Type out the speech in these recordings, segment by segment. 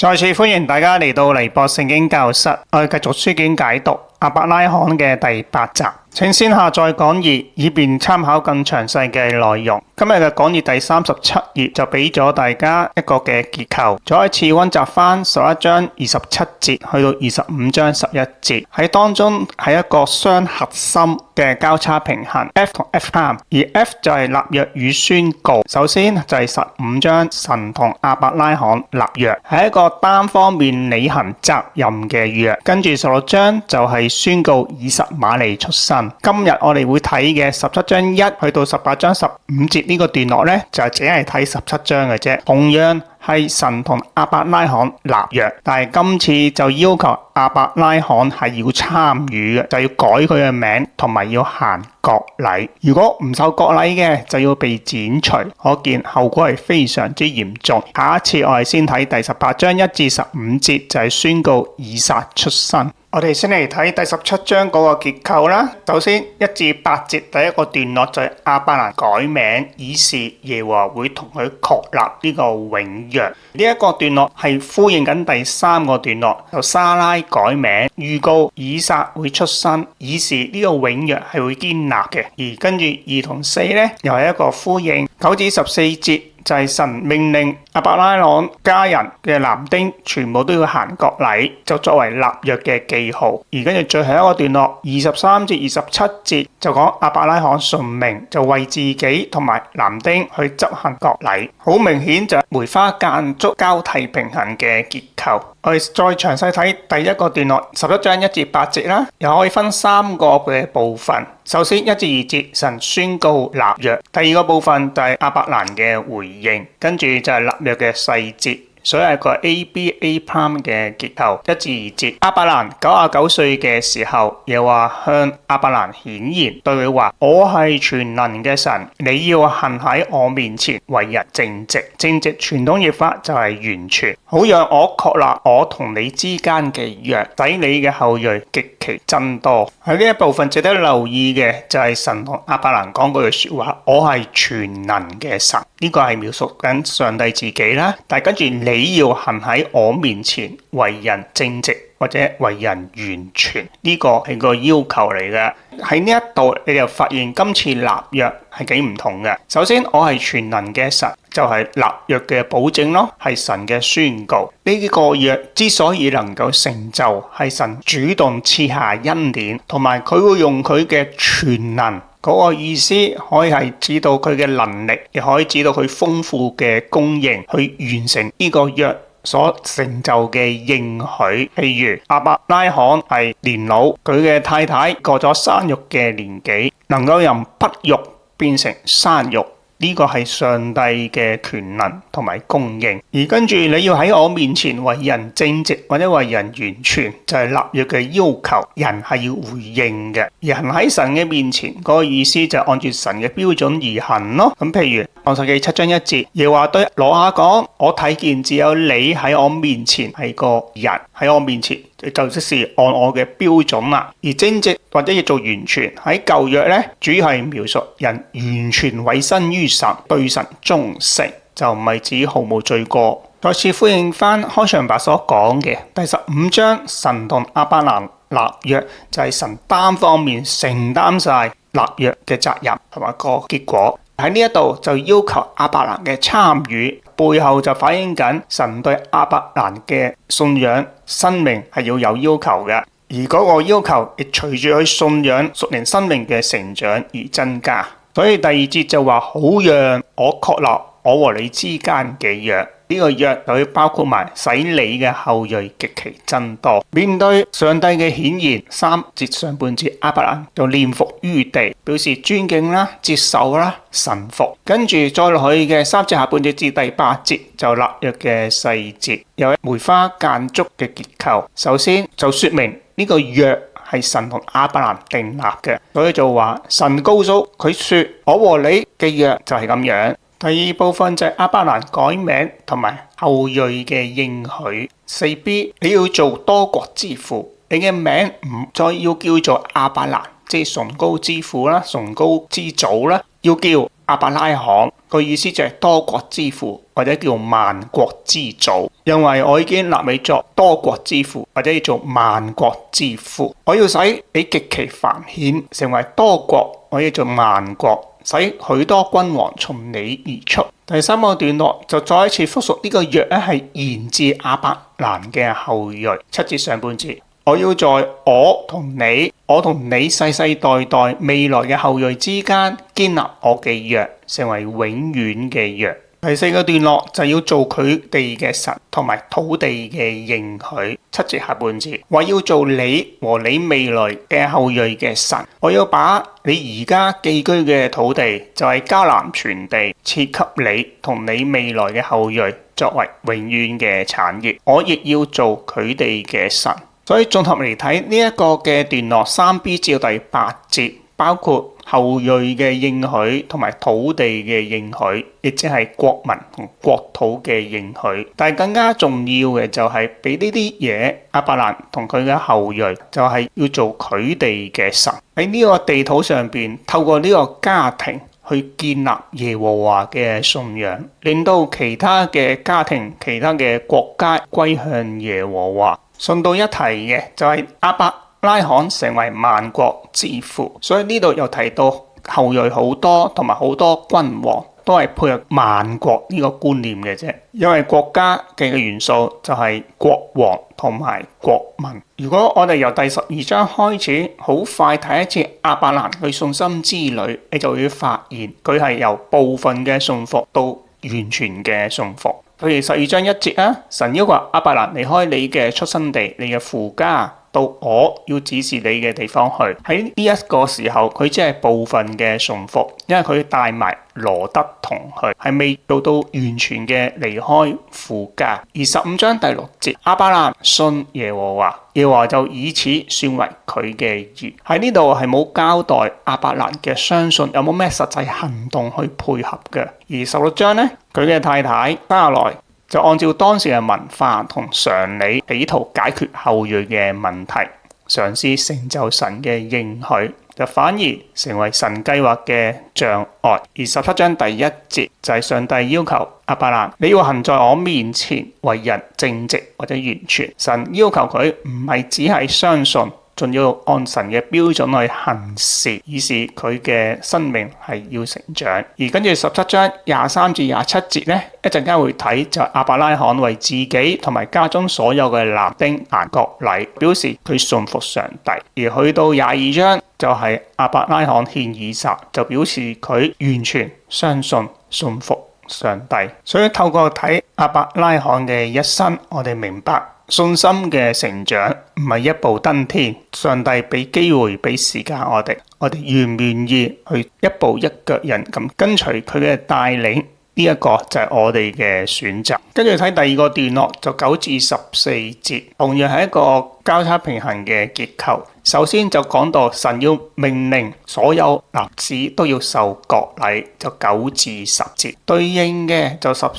再次歡迎大家嚟到尼博聖經教室，我哋繼續書卷解讀亞伯拉罕嘅第8集。請先下載講義，以便參考更詳細嘅內容。今日嘅講義第37頁就俾咗大家一個嘅結構，再一次溫習翻11章27節去到25章11節，喺當中係一個雙核心嘅交叉平衡 F 同 F'， 而 F 就係立約與宣告。首先就係15章神同亞伯拉罕立約，係一個單方面履行責任嘅約。跟住16章就係宣告以實瑪利出生。今日我哋會睇嘅17章1去到18章15節呢個段落呢，就只係睇17章嘅啫。同樣係神同亞伯拉罕立約，但係今次就要求亞伯拉罕係要參與嘅，就要改佢嘅名，同埋要行割禮。如果唔受割禮嘅，就要被剪除。可見後果係非常之嚴重。下一次我哋先睇第18章1至15節，就係宣告以撒出生。我哋先嚟睇第17章嗰個結構啦。首先1至8節第一個段落就係亞伯蘭改名，以示耶和華會同佢確立呢個永約。呢一個段落係呼應緊第3個段落，就莎拉改名，預告以撒會出生，以示呢個永約係會堅立嘅。而跟住2同4呢，又係一個呼應。9至14節就係神命令亞伯拉罕家人嘅男丁全部都要行割禮，就作為立約嘅記號。而跟住最後一個段落23至27節就講亞伯拉罕順命，就為自己同埋男丁去執行割禮。好明顯就係梅花間竹交替平衡嘅結構。我哋再詳細睇第一個段落11章1至8節啦，又可以分3個嘅部分。首先1至2節神宣告立約，第二個部分就係亞伯蘭嘅回應，跟住就係立約嘅細節。所以係個 ABA Prime 嘅結構。1至2節，亞伯蘭99歲嘅時候，又話向亞伯蘭顯現，對佢話：我係全能嘅神，你要行喺我面前，為人正直。正直傳統譯法就係完全，好讓我確立我同你之間嘅約，使你嘅後裔極其增多。喺呢一部分值得留意嘅就係神同亞伯蘭講嗰句說話：我係全能嘅神。呢個係描述緊上帝自己啦，但係跟住你要行喺我面前，為人正直或者為人完全，呢個係個要求嚟嘅。喺呢一度你就發現今次立約係幾唔同嘅。首先我係全能嘅神，就係立約嘅保證咯，係神嘅宣告。呢個約之所以能夠成就，係神主動賜下恩典，同埋佢會用佢嘅全能。嗰個意思可以係指到佢嘅能力，亦可以指到佢豐富嘅供應，去完成呢個約所成就嘅應許。譬如亞伯拉罕係年老，佢嘅太太過咗生育嘅年紀，能夠由不育變成生育。呢個係上帝嘅權能同埋供應，而跟住你要喺我面前為人正直或者為人完全，就係立約嘅要求，人係要回應嘅。而行喺神嘅面前，嗰個意思就係按住神嘅標準而行咯。咁譬如創世記7章1節，耶和華對挪亞講：我睇見只有你喺我面前係個人，喺我面前就即是按我嘅標準啦。而正直或者要做完全，喺舊約咧，主要係描述人完全委身於神，對神忠誠，就唔係指毫無罪過。再次呼應翻開場白所講嘅第15章，神同亞伯蘭立約，就係神單方面承擔晒立約嘅責任同埋個結果。喺呢一度就要求亞伯蘭嘅參與，背後就反映緊神對亞伯蘭嘅信仰生命係要有要求嘅，而嗰個要求亦隨住佢信仰屬靈生命嘅成長而增加。所以第2節就話：好讓我確立我和你之間嘅約。呢個約就會包括埋使你嘅後裔極其增多。面對上帝嘅顯現，3節上半節亞伯蘭就臉伏於地，表示尊敬啦、接受啦、臣服。跟住再落去嘅3節下半節至第8節就立約嘅細節，有梅花間竹嘅結構。首先就說明呢個約係神同亞伯蘭訂立嘅，所以就話神告訴佢說：我和你嘅約就係咁樣。第二部分就係亞伯蘭改名同埋後裔嘅應許。4b 你要做多國之父，你嘅名唔再要叫做亞伯蘭，即係崇高之父啦、崇高之祖啦，要叫亞伯拉罕，個意思就係多國之父或者叫萬國之祖，因為我已經立你作多國之父或者叫做萬國之父，我要使你極其繁衍，成為多國，我要做萬國，使許多君王從你而出。第三個段落就再一次複述呢個約咧，係延至亞伯蘭嘅後裔。7節上半節，我要在我同你世世代代未來嘅後裔之間建立我嘅約，成為永遠嘅約。第四個段落就要做佢哋嘅神同埋土地嘅應許。7節下半節，我要做你和你未來嘅後裔嘅神，我要把你而家寄居嘅土地，就係迦南全地，賜給你同你未來嘅後裔作為永遠嘅產業，我亦要做佢哋嘅神。所以綜合嚟睇呢一個嘅段落 3b 至到第8節，包括後裔嘅應許同埋土地嘅應許，亦即係國民同國土嘅應許。但係更加重要嘅就係俾呢啲嘢亞伯蘭同佢嘅後裔，就係要做佢哋嘅神。喺呢個地土上邊，透過呢個家庭去建立耶和華嘅信仰，令到其他嘅家庭、其他嘅國家歸向耶和華。順道一提嘅就係亞伯拉罕成為萬國之父，所以呢度又提到後裔好多，同埋好多君王都係配合萬國呢個觀念嘅啫。因為國家嘅元素就係國王同埋國民。如果我哋由第12章開始，好快睇一次亞伯蘭佢信心之旅，你就會發現佢係由部分嘅信服到完全嘅信服。譬如12章1節啊，神要求亞伯蘭離開你嘅出生地，你嘅父家，到我要指示你嘅地方去。喺呢一個時候，佢只係部分嘅順服，因為佢帶埋羅得同去，係未做到完全嘅離開父家。而15章第6節，亞伯蘭信耶和華，耶和華就以此算為佢嘅義。喺呢度係冇交代亞伯蘭嘅相信有冇咩實際行動去配合嘅。而16章呢，佢嘅太太撒萊就按照當時嘅文化同常理，企圖解決後裔嘅問題，嘗試成就神嘅應許，就反而成為神計劃嘅障礙。而17章第1節就係上帝要求亞伯蘭，你要行在我面前，為人正直或者完全。神要求佢唔係只係相信，仲要按神嘅標準去行事，以示佢嘅生命係要成長。而跟住17章23至27節呢，一陣間會睇就亞伯拉罕為自己同埋家中所有嘅男丁行割禮，表示佢信服上帝。而去到22章就係亞伯拉罕獻以撒，就表示佢完全相信信服上帝。所以透過睇亞伯拉罕嘅一生，我哋明白信心嘅成長唔係一步登天，上帝俾機會俾時間我哋願唔願意去一步一腳印咁跟隨佢嘅帶領，呢一個就係我哋嘅選擇。跟住睇第二個段落，就9至14節，同樣係一個交叉平衡嘅結構。首先就講到神要命令所有男子都要受割禮，就9至10節。對應嘅就14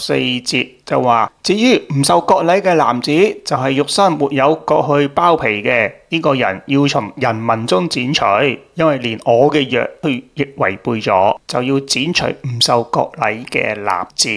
節就話，至於唔受割禮嘅男子，就係肉身沒有割去包皮嘅呢個人，要從人民中剪除，因為連我嘅約亦違背咗，就要剪除唔受割禮嘅男子。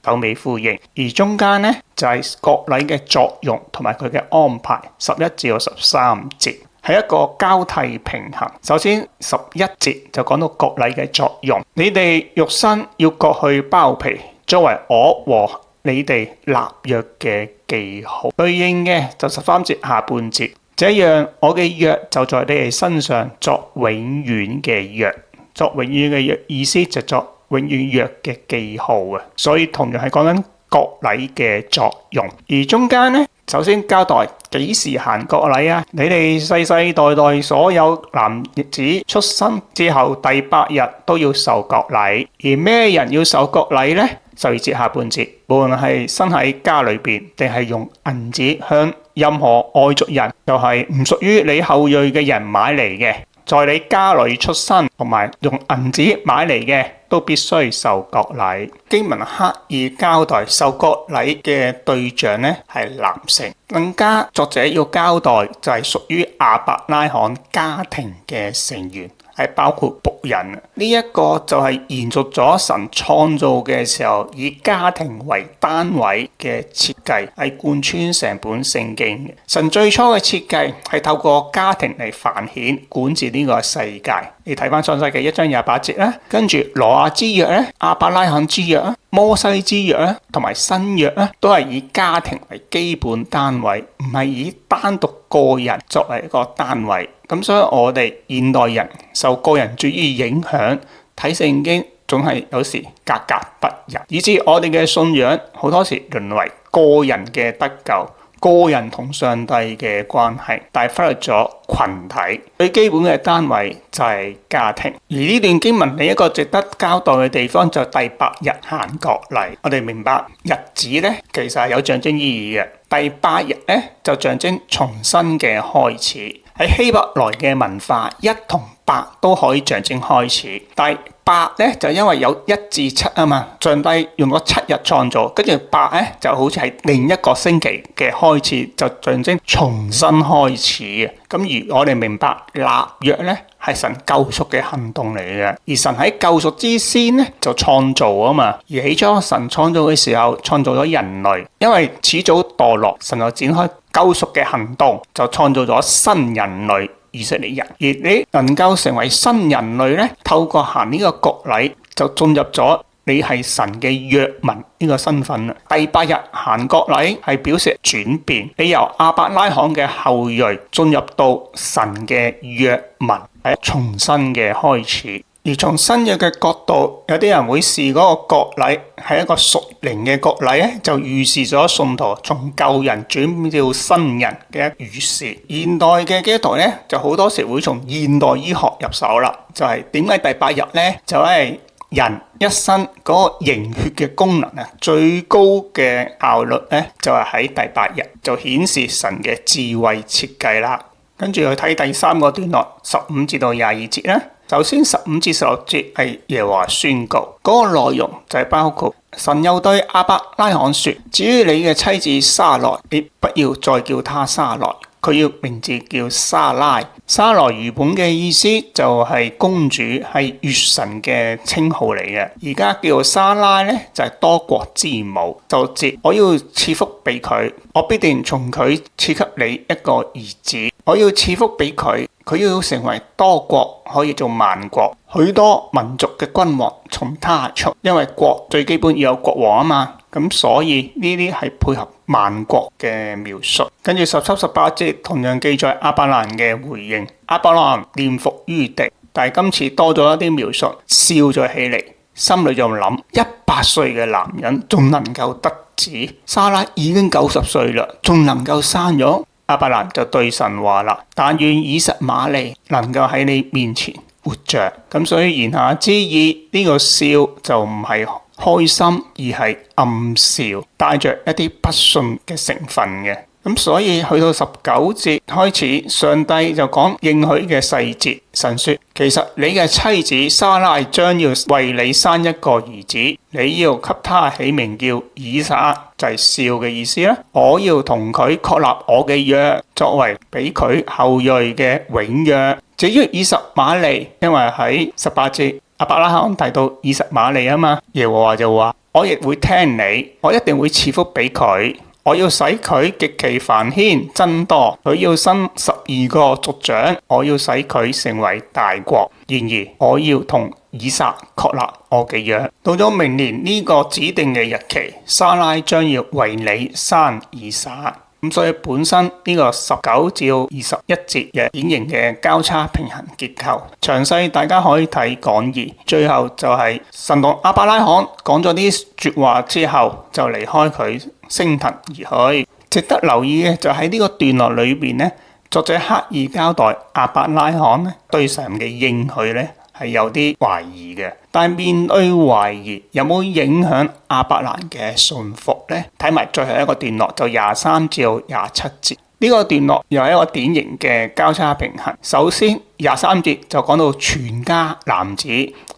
首尾呼應。而中間呢，就係割禮嘅作用同埋佢嘅安排，11至13節係一個交替平衡。首先11節就講到割禮嘅作用，你哋肉身要割去包皮，作為我和你哋立約嘅記號。對應嘅就13節下半節，這樣我嘅約就在你哋身上作永遠嘅約。作永遠嘅約意思就作永遠約嘅記號啊，所以同樣係講緊割禮嘅作用。而中間呢，首先交代幾時行割禮啊？你哋世世代代所有男子出生之後第8日都要受割禮。而咩人要受割禮呢？12節下半節，無論係生喺家裏邊，定係用銀子向任何外族人，就係唔屬於你後裔嘅人買嚟嘅，在你家裏出生同埋用銀子買嚟嘅，都必須受割禮。經文刻意交代受割禮嘅對象呢係男性，更加作者要交代就係屬於亞伯拉罕家庭嘅成員，係包括僕人。呢一個就係延續咗神創造嘅時候以家庭為單位嘅設計，係貫穿成本聖經嘅。神最初嘅設計係透過家庭嚟繁衍管治呢個世界。你睇翻創世記1章28節啦，跟住挪亞之約咧、亞伯拉罕之約啦、摩西之約啦，同埋新約咧，都係以家庭為基本單位，唔係以單獨個人作為一個單位。咁所以我哋現代人受個人主義影響，睇聖經總係有時格格不入，以至我哋嘅信仰好多時淪為個人嘅得救、個人同上帝嘅關係，但係忽略咗群體最基本嘅單位就係家庭。而呢段經文另一個值得交代嘅地方就係第8日行割禮。我哋明白日子咧其實係有象徵意義嘅。第8日咧就象徵重新嘅開始。喺希伯來嘅文化，1同8都可以象徵開始，但係8咧就因為有1至7啊嘛，上帝用咗7日創造，跟住8咧就好似係另一個星期嘅開始，就象徵重新開始嘅。咁而我哋明白立約咧係神救贖嘅行動嚟嘅，而神喺救贖之先咧就創造啊嘛，而起初神創造嘅時候創造咗人類，因為始祖墮落，神就展開救贖嘅行動，就創造咗新人類以色列人。而你能夠成為新人類咧，透過行呢個割禮就進入咗你係神嘅約民呢個身份啦。第8日行割禮係表示轉變，你由亞伯拉罕嘅後裔進入到神嘅約民，係重新嘅開始。而從新約嘅角度，有啲人會視嗰個割禮係一個屬靈嘅割禮咧，就預示咗信徒從舊人轉變到新人嘅一預示。現代嘅基督徒咧，就好多時會從現代醫學入手啦，就係點解第8日咧，就係人一生嗰個凝血嘅功能啊，最高嘅效率咧，就係喺第8日，就顯示神嘅智慧設計啦。跟住去睇第3個段落15至到22節啦。首先15至16節係耶和華宣告，嗰個內容就係包括神又對亞伯拉罕說：至於你嘅妻子沙萊，你不要再叫她沙萊，佢要名字叫沙拉。沙萊原本嘅意思就係公主，係月神嘅稱號嚟嘅。而家叫沙拉咧就係多國之母。就節我要賜福俾佢，我必定從佢賜給你一個兒子。我要賜福俾佢，佢要成為多國，可以做萬國，許多民族嘅君王從他出。因為國最基本要有國王啊嘛，咁所以呢啲係配合萬國嘅描述。跟住17、18節同樣記載亞伯蘭嘅回應。亞伯蘭臉伏於地，但係今次多咗一啲描述，笑咗起嚟，心裏就諗：100歲嘅男人仲能夠得子，沙拉已經90歲啦，仲能夠生咗。亞伯蘭就對神話啦：但願以實瑪利能夠喺你面前活着。咁所以言下之意，呢個笑就唔係開心，而係暗笑，帶着一啲不信嘅成分嘅。咁所以去到19節開始，上帝就講應許嘅細節。神說：其實你嘅妻子沙拉將要為你生一個兒子，你要給他起名叫以撒，就係笑嘅意思啦。我要同佢確立我嘅約，作為俾佢後裔嘅永約。至於以實瑪利，因為喺18節亞伯拉罕提到以實瑪利啊嘛，耶和華就話：我亦會聽你，我一定會賜福俾佢。我要使佢極其繁衍增多，佢要生12個族長，我要使佢成為大國。然而我要同以撒確立我嘅約。到咗明年呢個指定嘅日期，沙拉將要為你生以撒。咁所以本身呢個19至21節嘅典型嘅交叉平衡結構，詳細大家可以睇講義。最後就係神同亞伯拉罕講咗啲說話之後，就離開佢升騰而去。值得留意嘅就喺呢個段落裏邊咧，作者刻意交代亞伯拉罕咧對神嘅應許咧係有啲懷疑嘅。但係面對懷疑，有冇影響亞伯蘭嘅信服呢？睇埋最後一個段落，就23至27節。呢個段落又係一個典型嘅交叉平衡。首先23節就講到全家男子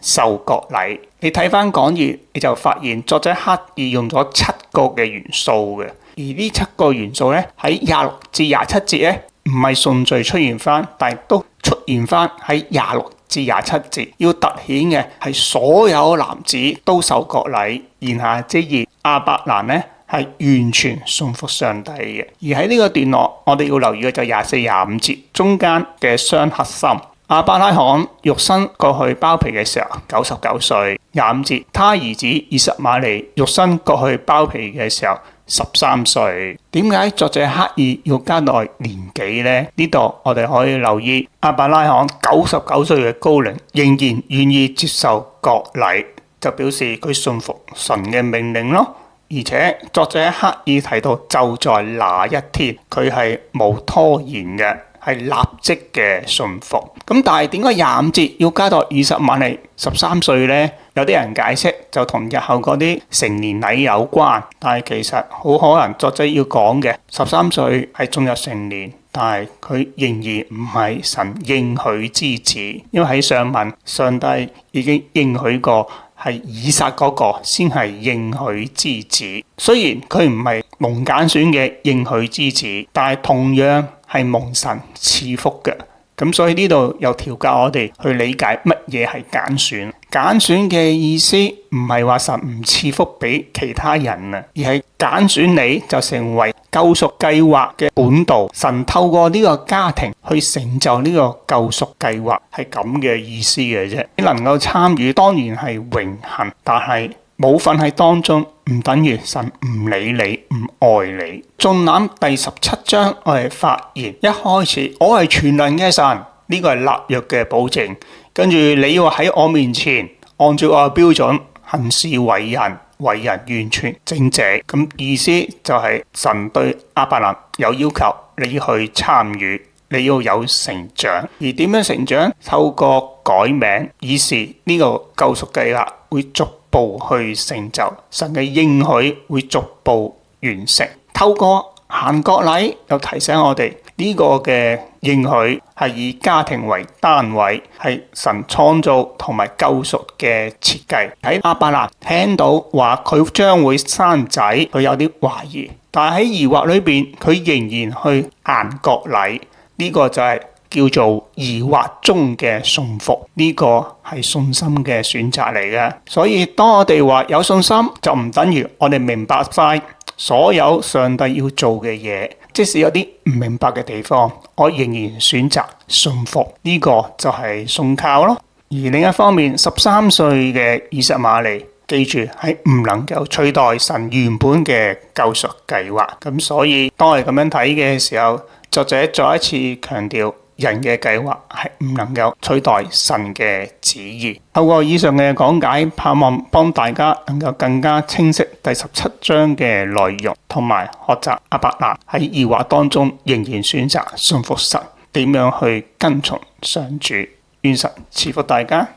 受割禮。你睇翻講義，你就發現作者刻意用咗7個嘅元素嘅。而呢7個元素咧喺26至27節咧唔係順序出現翻，但係都出現翻喺26至27節，要凸顯嘅係所有男子都受割禮。言下之意，亞伯蘭呢係完全信服上帝嘅。而喺呢個段落，我哋要留意嘅就24、25節中間嘅雙核心。亞伯拉罕肉身過去包皮嘅時候99歲，25節他兒子以實瑪利肉身過去包皮嘅時候13歲。點解作者刻意要交代年紀呢？呢度我哋可以留意亞伯拉罕99歲嘅高齡仍然願意接受割禮，就表示佢信服神嘅命令咯。而且作者刻意提到就在那一天，佢係冇拖延嘅，係立即嘅信服。咁但係點解25節要加到以實瑪利13歲呢？有啲人解釋就同日後嗰啲成年禮有關，但係其實好可能作者要講嘅13歲係進入成年，但係佢仍然唔係神應許之子，因為喺上文上帝已經應許過係以撒嗰個先係應許之子。雖然佢唔係蒙揀選嘅應許之子，但係同樣係蒙神賜福嘅。咁所以呢度又調教我哋去理解乜嘢係揀選。揀選嘅意思唔係話神唔賜福俾其他人啊，而係揀選你就成為救贖計劃嘅本道。神透過呢個家庭去成就呢個救贖計劃，係咁嘅意思嘅啫。你能夠參與當然係榮幸，但係冇份喺當中唔等於神唔理你、唔愛你。縱覽第17章，我哋發現一開始我係全能嘅神，呢個係立約嘅保證。跟住你要喺我面前按照我嘅標準行事為人完全正直。咁意思就係神對亞伯蘭有要求，你要去參與，你要有成長。而點樣成長？透過改名，以示呢個救贖計劃會逐步去成就，神嘅應許會逐步完成。透過行割禮，又提醒我哋呢個嘅應許係以家庭為單位，係神創造同埋救贖嘅設計。喺亞伯蘭聽到話佢將會生仔，佢有啲懷疑，但係喺疑惑裏邊，佢仍然去行割禮。呢個就係叫做疑惑中嘅信服，呢個係信心嘅選擇嚟嘅。所以當我哋話有信心，就唔等於我哋明白晒所有上帝要做嘅嘢。即使有啲唔明白嘅地方，我仍然選擇信服，呢個就係信靠咯。而另一方面，13歲嘅以實瑪利，記住係唔能夠取代神原本嘅救贖計劃。咁所以當我哋咁樣睇嘅時候，作者再一次強調，人嘅計劃係唔能夠取代神嘅旨意。透過以上嘅講解，盼望幫大家能夠更加清晰第17章嘅內容，同埋學習亞伯蘭喺疑惑當中仍然選擇信服神，點樣去跟從上主。願神賜福大家。